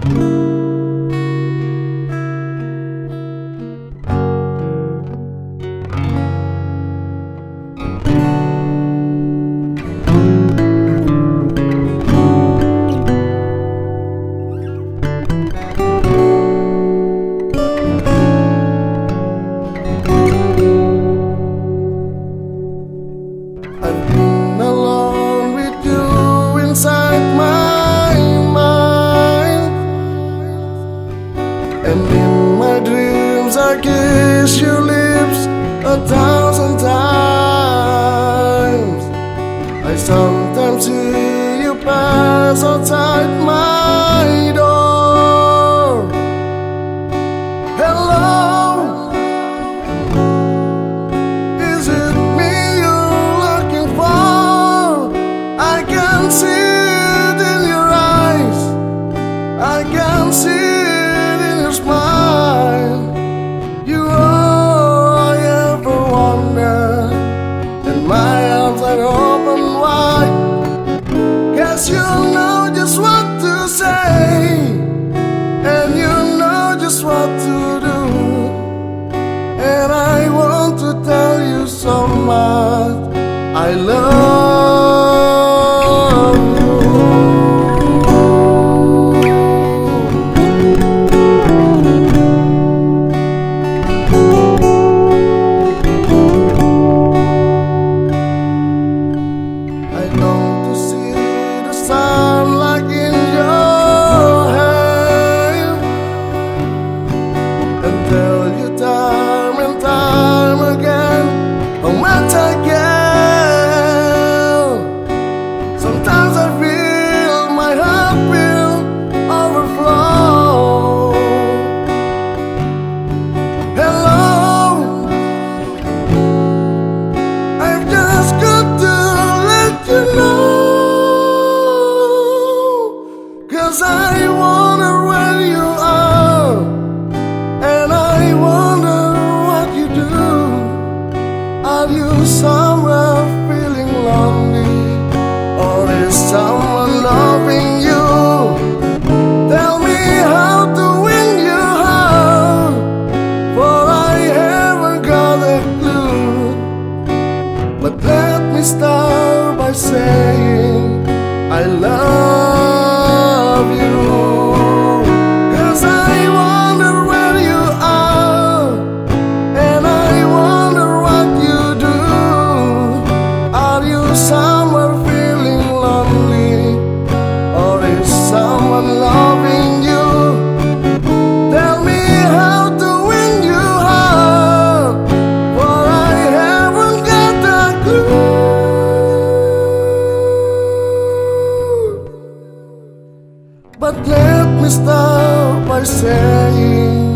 I've been alone with you inside my mind, and in my dreams I kiss your lips 1,000 times. I sometimes see you pass outside my door. Hello, is it me you're looking for? I can see it in your eyes, I can see it in your smile. You are all I ever wanted, and my arms are open wide. Guess you know just what to say, and you know just what to do. And I want to tell you so much I love you. I long to see the sunlight in your hair, and tell you time and time again how much I care. Sometimes I feel my heart will overflow. Hello, I've just got to let you know, 'cause I wonder where you are, and I wonder what you do. Are you somewhere feeling lonely, or is someone loving you? Tell me how to win your heart, for I haven't got a clue. But let me start by saying I love you. 'Cause I wonder where you are, and I wonder what you do. Are you somewhere feeling lonely, or is someone loving you? Tell me how to win your heart, for I haven't got a clue. But let me start by saying